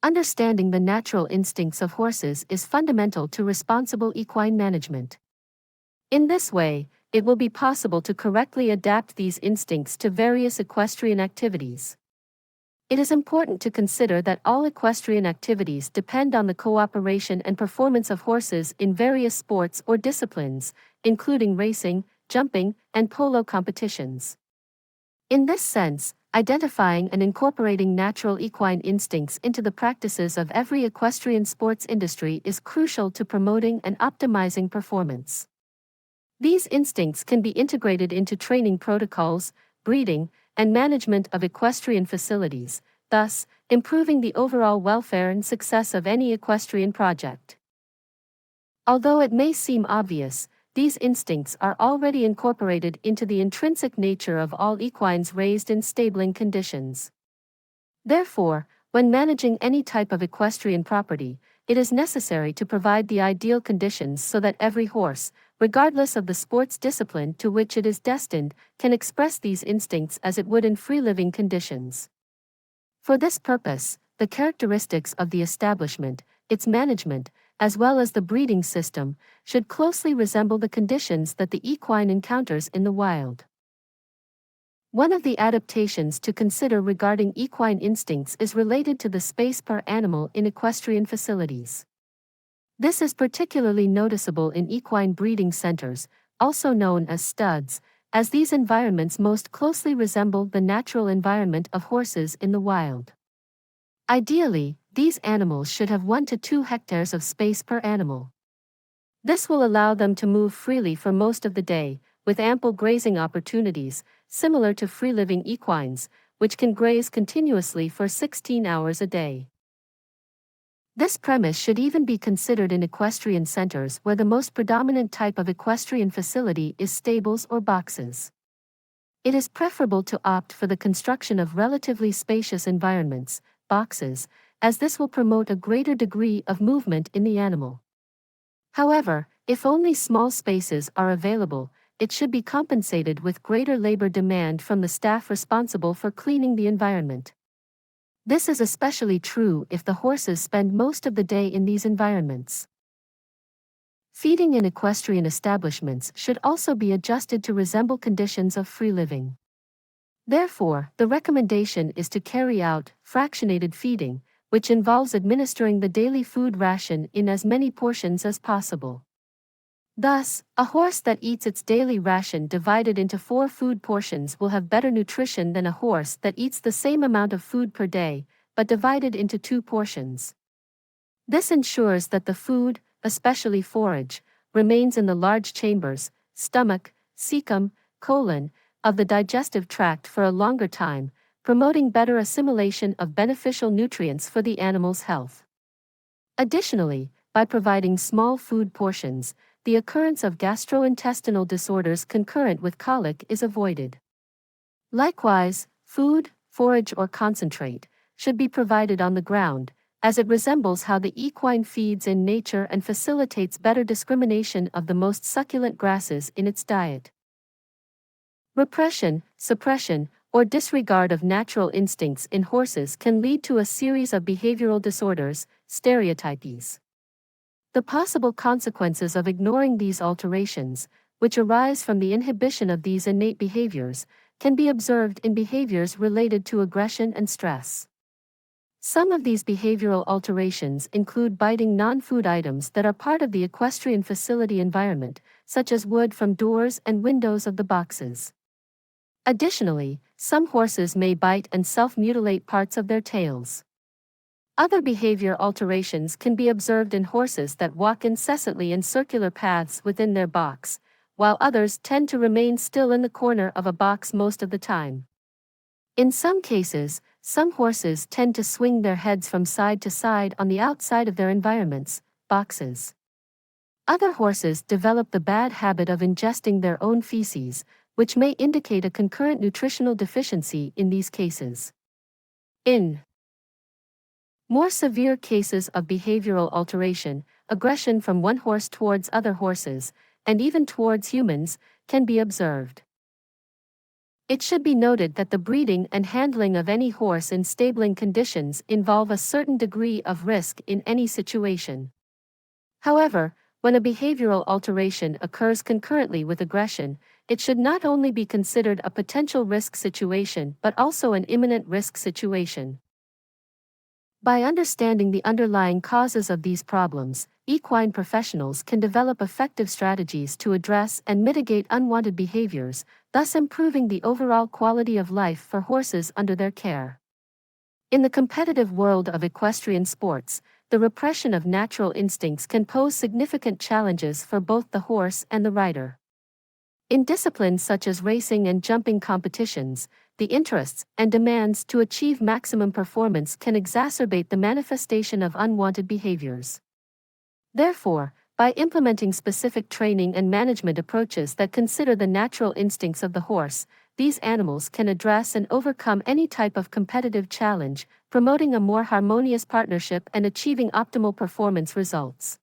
Understanding the natural instincts of horses is fundamental to responsible equine management. In this way, it will be possible to correctly adapt these instincts to various equestrian activities. It is important to consider that all equestrian activities depend on the cooperation and performance of horses in various sports or disciplines, including racing, jumping, and polo competitions. In this sense, identifying and incorporating natural equine instincts into the practices of every equestrian sports industry is crucial to promoting and optimizing performance. These instincts can be integrated into training protocols, breeding, and management of equestrian facilities, thus, improving the overall welfare and success of any equestrian project. Although it may seem obvious, these instincts are already incorporated into the intrinsic nature of all equines raised in stabling conditions. Therefore, when managing any type of equestrian property, it is necessary to provide the ideal conditions so that every horse, regardless of the sports discipline to which it is destined, can express these instincts as it would in free-living conditions. For this purpose, the characteristics of the establishment, its management, as well as the breeding system, should closely resemble the conditions that the equine encounters in the wild. One of the adaptations to consider regarding equine instincts is related to the space per animal in equestrian facilities. This is particularly noticeable in equine breeding centers, also known as studs, as these environments most closely resemble the natural environment of horses in the wild. Ideally, these animals should have 1 to 2 hectares of space per animal. This will allow them to move freely for most of the day, with ample grazing opportunities, similar to free-living equines, which can graze continuously for 16 hours a day. This premise should even be considered in equestrian centers where the most predominant type of equestrian facility is stables or boxes. It is preferable to opt for the construction of relatively spacious environments, boxes, as this will promote a greater degree of movement in the animal. However, if only small spaces are available, it should be compensated with greater labor demand from the staff responsible for cleaning the environment. This is especially true if the horses spend most of the day in these environments. Feeding in equestrian establishments should also be adjusted to resemble conditions of free living. Therefore, the recommendation is to carry out fractionated feeding, which involves administering the daily food ration in as many portions as possible. Thus, a horse that eats its daily ration divided into 4 food portions will have better nutrition than a horse that eats the same amount of food per day, but divided into 2 portions. This ensures that the food, especially forage, remains in the large chambers, stomach, cecum, colon, of the digestive tract for a longer time, promoting better assimilation of beneficial nutrients for the animal's health. Additionally, by providing small food portions, the occurrence of gastrointestinal disorders concurrent with colic is avoided. Likewise, food, forage or concentrate, should be provided on the ground, as it resembles how the equine feeds in nature and facilitates better discrimination of the most succulent grasses in its diet. Repression, suppression, or disregard of natural instincts in horses can lead to a series of behavioral disorders, stereotypies. The possible consequences of ignoring these alterations, which arise from the inhibition of these innate behaviors, can be observed in behaviors related to aggression and stress. Some of these behavioral alterations include biting non-food items that are part of the equestrian facility environment, such as wood from doors and windows of the boxes. Additionally, some horses may bite and self-mutilate parts of their tails. Other behavior alterations can be observed in horses that walk incessantly in circular paths within their box, while others tend to remain still in the corner of a box most of the time. In some cases, some horses tend to swing their heads from side to side on the outside of their environments, boxes. Other horses develop the bad habit of ingesting their own feces, which may indicate a concurrent nutritional deficiency in these cases. In more severe cases of behavioral alteration, aggression from one horse towards other horses, and even towards humans, can be observed. It should be noted that the breeding and handling of any horse in stabling conditions involve a certain degree of risk in any situation. However, when a behavioral alteration occurs concurrently with aggression, it should not only be considered a potential risk situation but also an imminent risk situation. By understanding the underlying causes of these problems, equine professionals can develop effective strategies to address and mitigate unwanted behaviors, thus improving the overall quality of life for horses under their care. In the competitive world of equestrian sports, the repression of natural instincts can pose significant challenges for both the horse and the rider. In disciplines such as racing and jumping competitions, the interests and demands to achieve maximum performance can exacerbate the manifestation of unwanted behaviors. Therefore, by implementing specific training and management approaches that consider the natural instincts of the horse, these animals can address and overcome any type of competitive challenge, promoting a more harmonious partnership and achieving optimal performance results.